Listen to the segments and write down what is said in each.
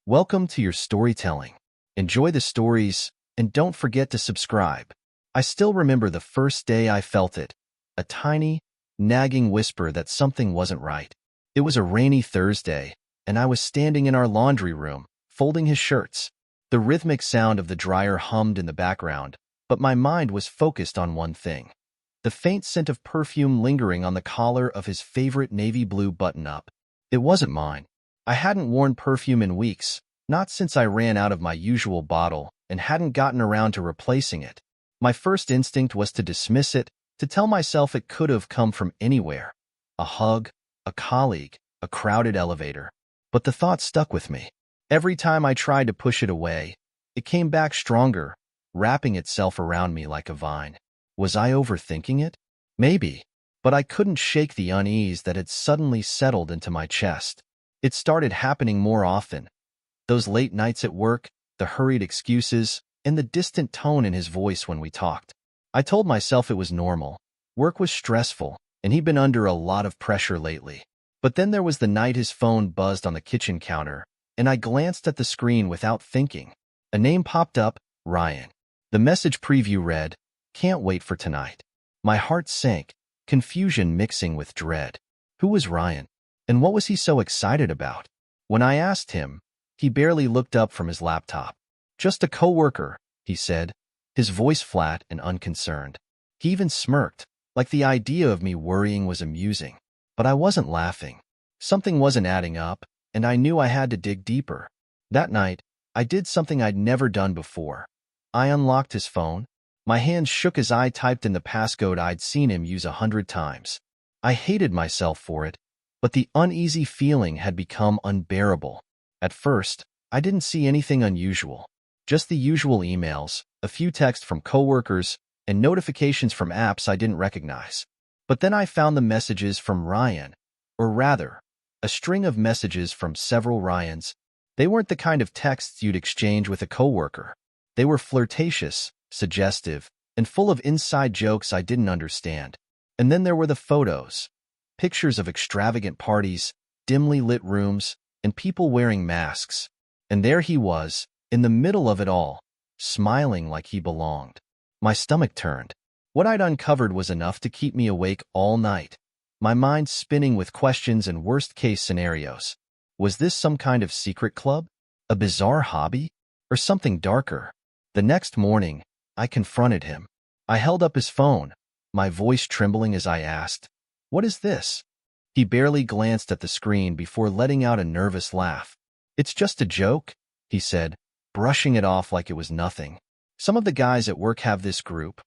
Welcome to your storytelling. Enjoy the stories, and don't forget to subscribe. I still remember the first day I felt it, a tiny, nagging whisper that something wasn't right. It was a rainy Thursday, and I was standing in our laundry room, folding his shirts. The rhythmic sound of the dryer hummed in the background, but my mind was focused on one thing. The faint scent of perfume lingering on the collar of his favorite navy blue button-up. It wasn't mine. I hadn't worn perfume in weeks, not since I ran out of my usual bottle and hadn't gotten around to replacing it. My first instinct was to dismiss it, to tell myself it could have come from anywhere. A hug, a colleague, a crowded elevator. But the thought stuck with me. Every time I tried to push it away, it came back stronger, wrapping itself around me like a vine. Was I overthinking it? Maybe, but I couldn't shake the unease that had suddenly settled into my chest. It started happening more often. Those late nights at work, the hurried excuses, and the distant tone in his voice when we talked. I told myself it was normal. Work was stressful, and he'd been under a lot of pressure lately. But then there was the night his phone buzzed on the kitchen counter, and I glanced at the screen without thinking. A name popped up, Ryan. The message preview read, "Can't wait for tonight." My heart sank, confusion mixing with dread. Who was Ryan? And what was he so excited about? When I asked him, he barely looked up from his laptop. "Just a coworker," he said, his voice flat and unconcerned. He even smirked, like the idea of me worrying was amusing. But I wasn't laughing. Something wasn't adding up, and I knew I had to dig deeper. That night, I did something I'd never done before. I unlocked his phone. My hands shook as I typed in the passcode I'd seen him use 100 times. I hated myself for it, but the uneasy feeling had become unbearable. At first, I didn't see anything unusual. Just the usual emails, a few texts from coworkers, and notifications from apps I didn't recognize. But then I found the messages from Ryan, or rather, a string of messages from several Ryans. They weren't the kind of texts you'd exchange with a coworker. They were flirtatious, suggestive, and full of inside jokes I didn't understand. And then there were the photos. Pictures of extravagant parties, dimly lit rooms, and people wearing masks. And there he was, in the middle of it all, smiling like he belonged. My stomach turned. What I'd uncovered was enough to keep me awake all night, my mind spinning with questions and worst-case scenarios. Was this some kind of secret club? A bizarre hobby? Or something darker? The next morning, I confronted him. I held up his phone, my voice trembling as I asked, "What is this?" He barely glanced at the screen before letting out a nervous laugh. "It's just a joke," he said, brushing it off like it was nothing. "Some of the guys at work have this group.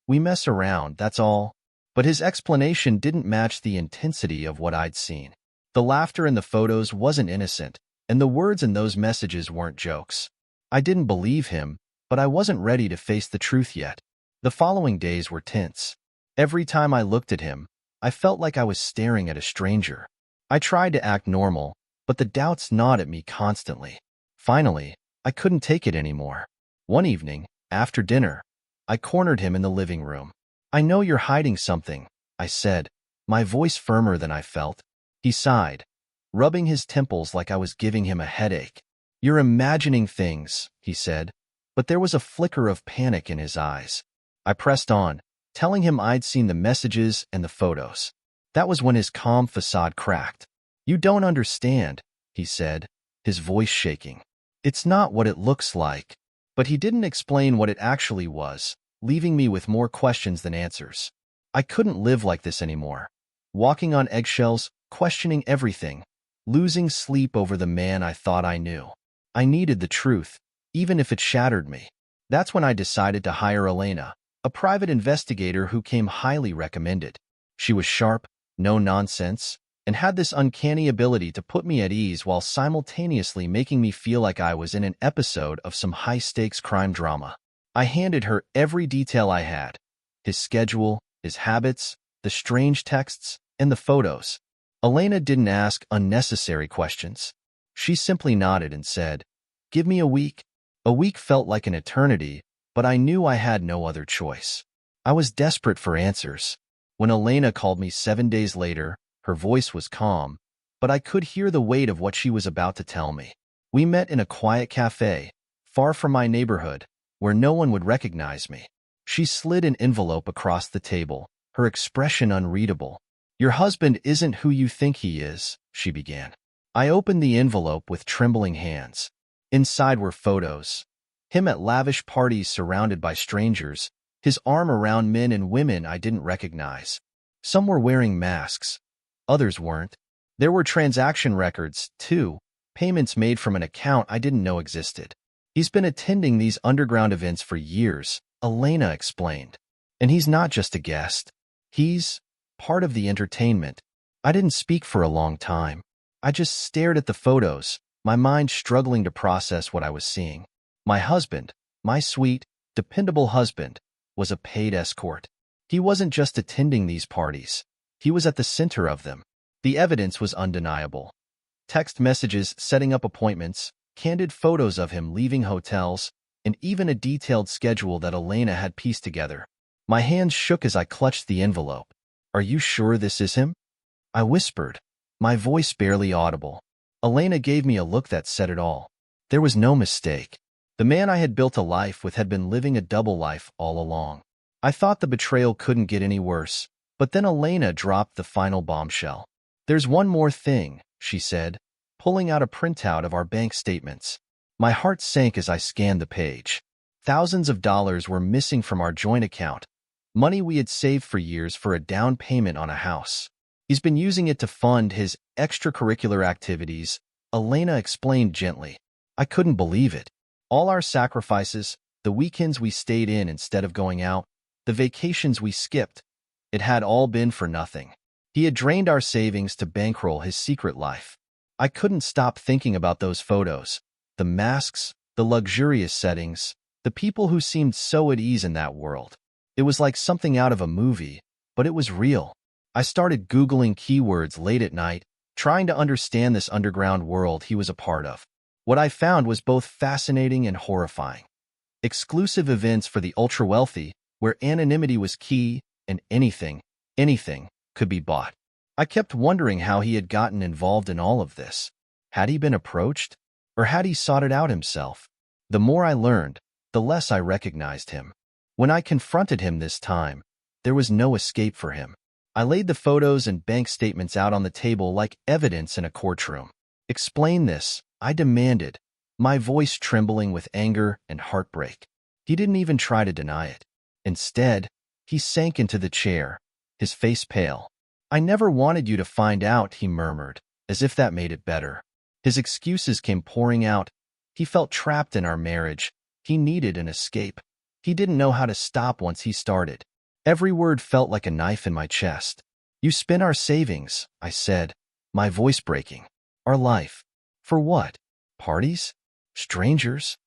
We mess around, that's all." But his explanation didn't match the intensity of what I'd seen. The laughter in the photos wasn't innocent, and the words in those messages weren't jokes. I didn't believe him, but I wasn't ready to face the truth yet. The following days were tense. Every time I looked at him, I felt like I was staring at a stranger. I tried to act normal, but the doubts gnawed at me constantly. Finally, I couldn't take it anymore. One evening, after dinner, I cornered him in the living room. "I know you're hiding something," I said, my voice firmer than I felt. He sighed, rubbing his temples like I was giving him a headache. "You're imagining things," he said, but there was a flicker of panic in his eyes. I pressed on, telling him I'd seen the messages and the photos. That was when his calm facade cracked. "You don't understand," he said, his voice shaking. "It's not what it looks like." But he didn't explain what it actually was, leaving me with more questions than answers. I couldn't live like this anymore. Walking on eggshells, questioning everything, losing sleep over the man I thought I knew. I needed the truth, even if it shattered me. That's when I decided to hire Elena, a private investigator who came highly recommended. She was sharp, no nonsense, and had this uncanny ability to put me at ease while simultaneously making me feel like I was in an episode of some high-stakes crime drama. I handed her every detail I had: his schedule, his habits, the strange texts, and the photos. Elena didn't ask unnecessary questions. She simply nodded and said, "Give me a week." A week felt like an eternity, but I knew I had no other choice. I was desperate for answers. When Elena called me 7 days later, her voice was calm, but I could hear the weight of what she was about to tell me. We met in a quiet cafe, far from my neighborhood, where no one would recognize me. She slid an envelope across the table, her expression unreadable. "Your husband isn't who you think he is," she began. I opened the envelope with trembling hands. Inside were photos. Him at lavish parties surrounded by strangers, his arm around men and women I didn't recognize. Some were wearing masks. Others weren't. There were transaction records, too, payments made from an account I didn't know existed. "He's been attending these underground events for years," Elena explained. "And he's not just a guest. He's part of the entertainment." I didn't speak for a long time. I just stared at the photos, my mind struggling to process what I was seeing. My husband, my sweet, dependable husband, was a paid escort. He wasn't just attending these parties. He was at the center of them. The evidence was undeniable. Text messages setting up appointments, candid photos of him leaving hotels, and even a detailed schedule that Elena had pieced together. My hands shook as I clutched the envelope. "Are you sure this is him?" I whispered, my voice barely audible. Elena gave me a look that said it all. There was no mistake. The man I had built a life with had been living a double life all along. I thought the betrayal couldn't get any worse, but then Elena dropped the final bombshell. "There's one more thing," she said, pulling out a printout of our bank statements. My heart sank as I scanned the page. Thousands of dollars were missing from our joint account, money we had saved for years for a down payment on a house. "He's been using it to fund his extracurricular activities," Elena explained gently. I couldn't believe it. All our sacrifices, the weekends we stayed in instead of going out, the vacations we skipped, it had all been for nothing. He had drained our savings to bankroll his secret life. I couldn't stop thinking about those photos, the masks, the luxurious settings, the people who seemed so at ease in that world. It was like something out of a movie, but it was real. I started Googling keywords late at night, trying to understand this underground world he was a part of. What I found was both fascinating and horrifying. Exclusive events for the ultra-wealthy, where anonymity was key and anything could be bought. I kept wondering how he had gotten involved in all of this. Had he been approached? Or had he sought it out himself? The more I learned, the less I recognized him. When I confronted him this time, there was no escape for him. I laid the photos and bank statements out on the table like evidence in a courtroom. "Explain this," I demanded, my voice trembling with anger and heartbreak. He didn't even try to deny it. Instead, he sank into the chair, his face pale. "I never wanted you to find out," he murmured, as if that made it better. His excuses came pouring out. He felt trapped in our marriage. He needed an escape. He didn't know how to stop once he started. Every word felt like a knife in my chest. "You spent our savings," I said, my voice breaking. "Our life. For what? Parties? Strangers?"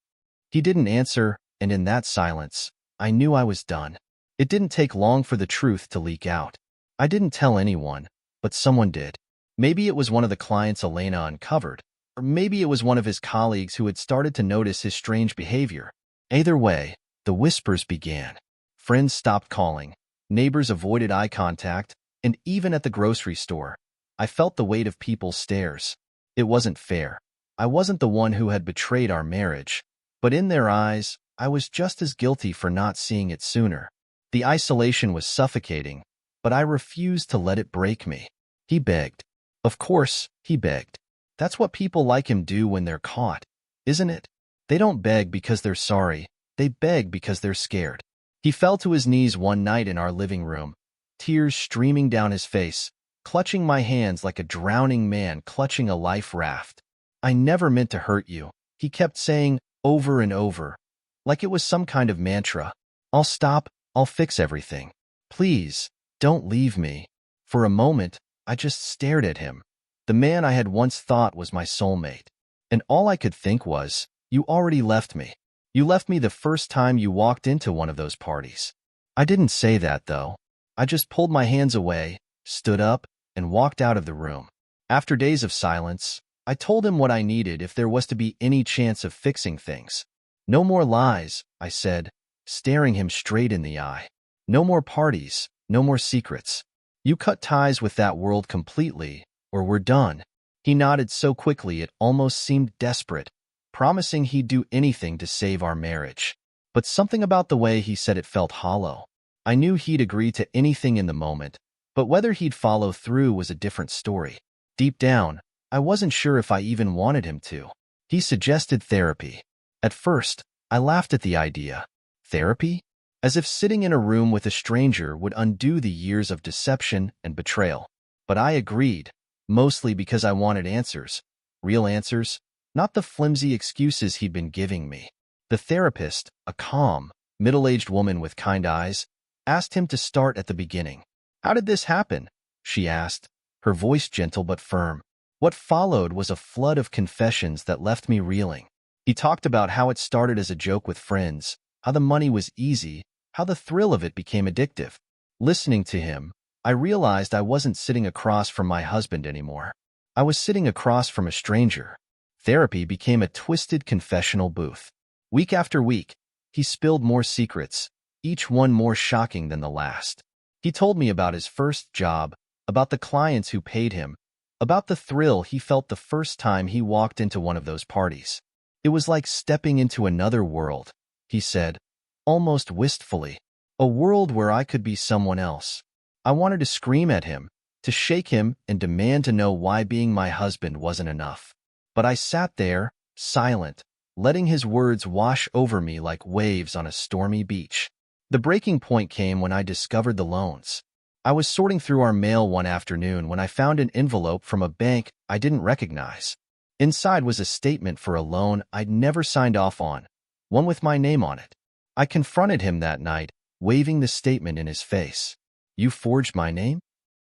He didn't answer, and in that silence, I knew I was done. It didn't take long for the truth to leak out. I didn't tell anyone, but someone did. Maybe it was one of the clients Elena uncovered, or maybe it was one of his colleagues who had started to notice his strange behavior. Either way, the whispers began. Friends stopped calling, neighbors avoided eye contact, and even at the grocery store, I felt the weight of people's stares. It wasn't fair. I wasn't the one who had betrayed our marriage, but in their eyes, I was just as guilty for not seeing it sooner. The isolation was suffocating, but I refused to let it break me. He begged. Of course, he begged. That's what people like him do when they're caught, isn't it? They don't beg because they're sorry. They beg because they're scared. He fell to his knees one night in our living room, tears streaming down his face, clutching my hands like a drowning man clutching a life raft. "I never meant to hurt you," he kept saying over and over, like it was some kind of mantra. "I'll stop. I'll fix everything. Please, don't leave me." For a moment, I just stared at him, the man I had once thought was my soulmate. And all I could think was, "You already left me. You left me the first time you walked into one of those parties." I didn't say that, though. I just pulled my hands away, stood up, and walked out of the room. After days of silence, I told him what I needed if there was to be any chance of fixing things. "No more lies," I said, staring him straight in the eye. "No more parties, no more secrets. You cut ties with that world completely, or we're done." He nodded so quickly it almost seemed desperate, promising he'd do anything to save our marriage. But something about the way he said it felt hollow. I knew he'd agree to anything in the moment, but whether he'd follow through was a different story. Deep down, I wasn't sure if I even wanted him to. He suggested therapy. At first, I laughed at the idea. Therapy? As if sitting in a room with a stranger would undo the years of deception and betrayal. But I agreed, mostly because I wanted answers. Real answers, not the flimsy excuses he'd been giving me. The therapist, a calm, middle-aged woman with kind eyes, asked him to start at the beginning. "How did this happen?" she asked, her voice gentle but firm. What followed was a flood of confessions that left me reeling. He talked about how it started as a joke with friends, how the money was easy, how the thrill of it became addictive. Listening to him, I realized I wasn't sitting across from my husband anymore. I was sitting across from a stranger. Therapy became a twisted confessional booth. Week after week, he spilled more secrets, each one more shocking than the last. He told me about his first job, about the clients who paid him, about the thrill he felt the first time he walked into one of those parties. It was like stepping into another world, he said, almost wistfully. A world where I could be someone else. I wanted to scream at him, to shake him and demand to know why being my husband wasn't enough. But I sat there, silent, letting his words wash over me like waves on a stormy beach. The breaking point came when I discovered the loans. I was sorting through our mail one afternoon when I found an envelope from a bank I didn't recognize. Inside was a statement for a loan I'd never signed off on, one with my name on it. I confronted him that night, waving the statement in his face. "You forged my name?"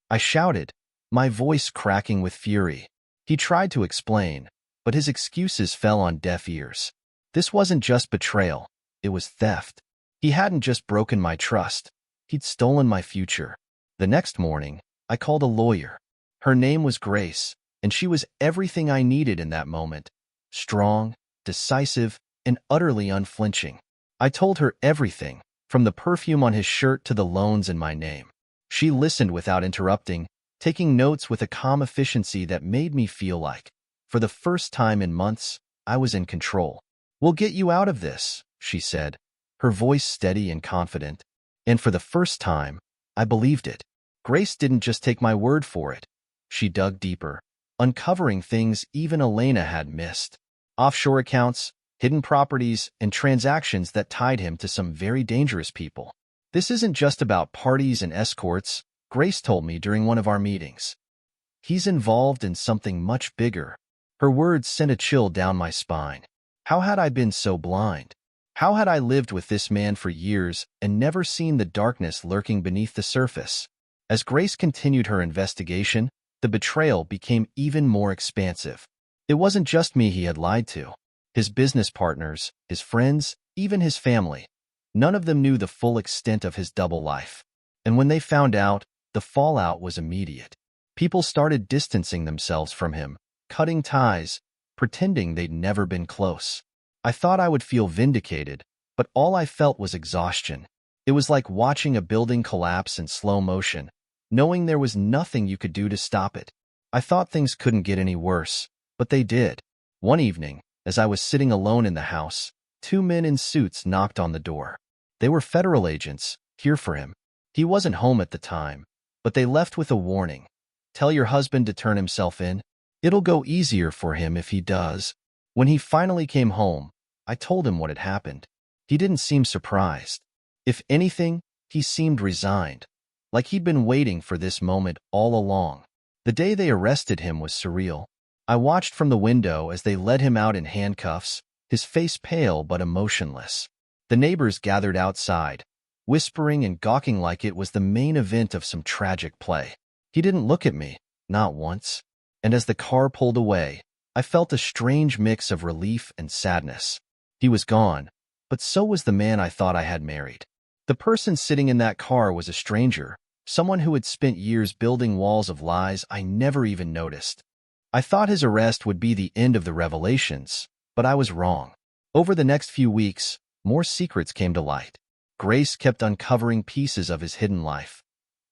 I shouted, my voice cracking with fury. He tried to explain, but his excuses fell on deaf ears. This wasn't just betrayal, it was theft. He hadn't just broken my trust, he'd stolen my future. The next morning, I called a lawyer. Her name was Grace, and she was everything I needed in that moment. Strong, decisive, and utterly unflinching. I told her everything, from the perfume on his shirt to the loans in my name. She listened without interrupting, taking notes with a calm efficiency that made me feel like, for the first time in months, I was in control. "We'll get you out of this," she said, her voice steady and confident. And for the first time, I believed it. Grace didn't just take my word for it. She dug deeper, uncovering things even Elena had missed. Offshore accounts, hidden properties, and transactions that tied him to some very dangerous people. "This isn't just about parties and escorts," Grace told me during one of our meetings. "He's involved in something much bigger." Her words sent a chill down my spine. How had I been so blind? How had I lived with this man for years and never seen the darkness lurking beneath the surface? As Grace continued her investigation, the betrayal became even more expansive. It wasn't just me he had lied to. His business partners, his friends, even his family. None of them knew the full extent of his double life. And when they found out, the fallout was immediate. People started distancing themselves from him, cutting ties, pretending they'd never been close. I thought I would feel vindicated, but all I felt was exhaustion. It was like watching a building collapse in slow motion, knowing there was nothing you could do to stop it. I thought things couldn't get any worse, but they did. One evening, as I was sitting alone in the house, 2 men in suits knocked on the door. They were federal agents, here for him. He wasn't home at the time, but they left with a warning. "Tell your husband to turn himself in. It'll go easier for him if he does." When he finally came home, I told him what had happened. He didn't seem surprised. If anything, he seemed resigned, like he'd been waiting for this moment all along. The day they arrested him was surreal. I watched from the window as they led him out in handcuffs, his face pale but emotionless. The neighbors gathered outside, whispering and gawking like it was the main event of some tragic play. He didn't look at me, not once. And as the car pulled away, I felt a strange mix of relief and sadness. He was gone, but so was the man I thought I had married. The person sitting in that car was a stranger, someone who had spent years building walls of lies I never even noticed. I thought his arrest would be the end of the revelations, but I was wrong. Over the next few weeks, more secrets came to light. Grace kept uncovering pieces of his hidden life.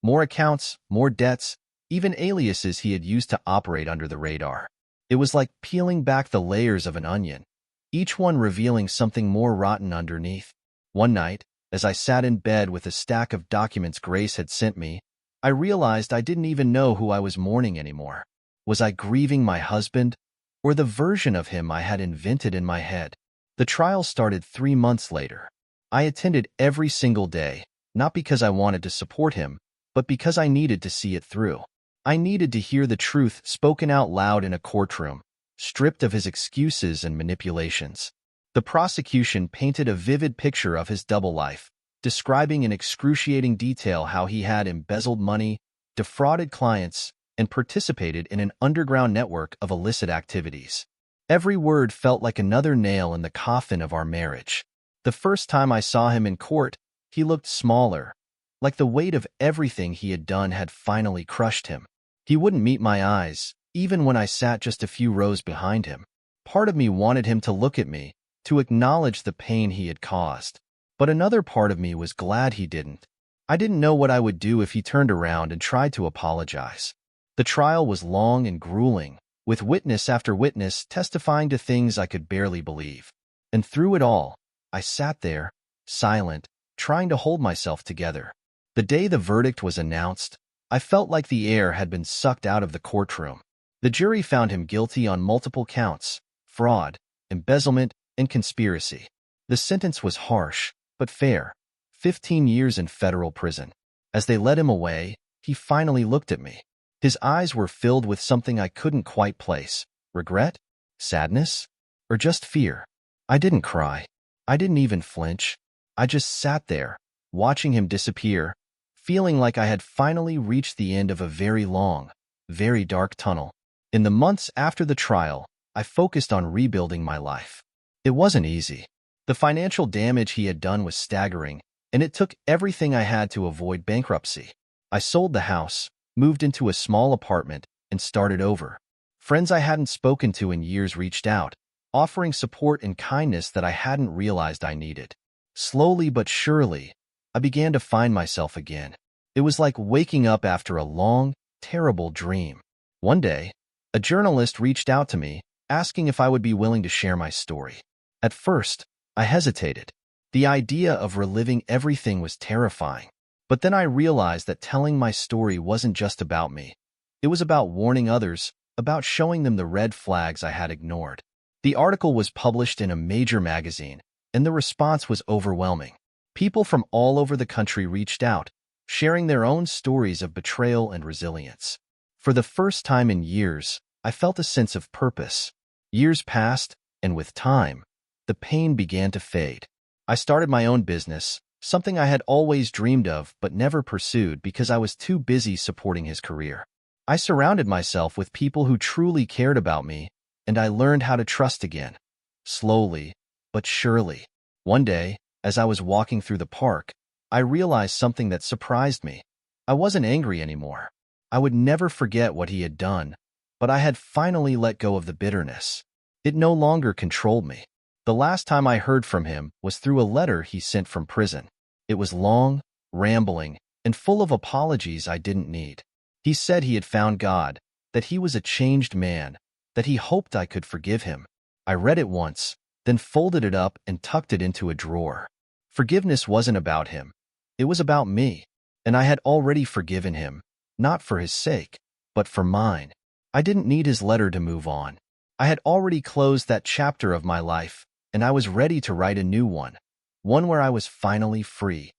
More accounts, more debts, even aliases he had used to operate under the radar. It was like peeling back the layers of an onion, each one revealing something more rotten underneath. One night, as I sat in bed with a stack of documents Grace had sent me, I realized I didn't even know who I was mourning anymore. Was I grieving my husband, or the version of him I had invented in my head? The trial started 3 months later. I attended every single day, not because I wanted to support him, but because I needed to see it through. I needed to hear the truth spoken out loud in a courtroom, stripped of his excuses and manipulations. The prosecution painted a vivid picture of his double life, describing in excruciating detail how he had embezzled money, defrauded clients, and participated in an underground network of illicit activities. Every word felt like another nail in the coffin of our marriage. The first time I saw him in court, he looked smaller, like the weight of everything he had done had finally crushed him. He wouldn't meet my eyes, even when I sat just a few rows behind him. Part of me wanted him to look at me, to acknowledge the pain he had caused. But another part of me was glad he didn't. I didn't know what I would do if he turned around and tried to apologize. The trial was long and grueling, with witness after witness testifying to things I could barely believe. And through it all, I sat there, silent, trying to hold myself together. The day the verdict was announced, I felt like the air had been sucked out of the courtroom. The jury found him guilty on multiple counts: fraud, embezzlement, and conspiracy. The sentence was harsh, but fair: 15 years in federal prison. As they led him away, he finally looked at me. His eyes were filled with something I couldn't quite place: regret, sadness, or just fear. I didn't cry. I didn't even flinch. I just sat there, watching him disappear, feeling like I had finally reached the end of a very long, very dark tunnel. In the months after the trial, I focused on rebuilding my life. It wasn't easy. The financial damage he had done was staggering, and it took everything I had to avoid bankruptcy. I sold the house, moved into a small apartment, and started over. Friends I hadn't spoken to in years reached out, offering support and kindness that I hadn't realized I needed. Slowly but surely, I began to find myself again. It was like waking up after a long, terrible dream. One day, a journalist reached out to me, asking if I would be willing to share my story. At first, I hesitated. The idea of reliving everything was terrifying. But then I realized that telling my story wasn't just about me. It was about warning others, about showing them the red flags I had ignored. The article was published in a major magazine, and the response was overwhelming. People from all over the country reached out, sharing their own stories of betrayal and resilience. For the first time in years, I felt a sense of purpose. Years passed, and with time, the pain began to fade. I started my own business, something I had always dreamed of but never pursued because I was too busy supporting his career. I surrounded myself with people who truly cared about me, and I learned how to trust again. Slowly, but surely. One day, as I was walking through the park, I realized something that surprised me. I wasn't angry anymore. I would never forget what he had done, but I had finally let go of the bitterness. It no longer controlled me. The last time I heard from him was through a letter he sent from prison. It was long, rambling, and full of apologies I didn't need. He said he had found God, that he was a changed man, that he hoped I could forgive him. I read it once, then folded it up and tucked it into a drawer. Forgiveness wasn't about him. It was about me, and I had already forgiven him, not for his sake, but for mine. I didn't need his letter to move on. I had already closed that chapter of my life, and I was ready to write a new one where I was finally free.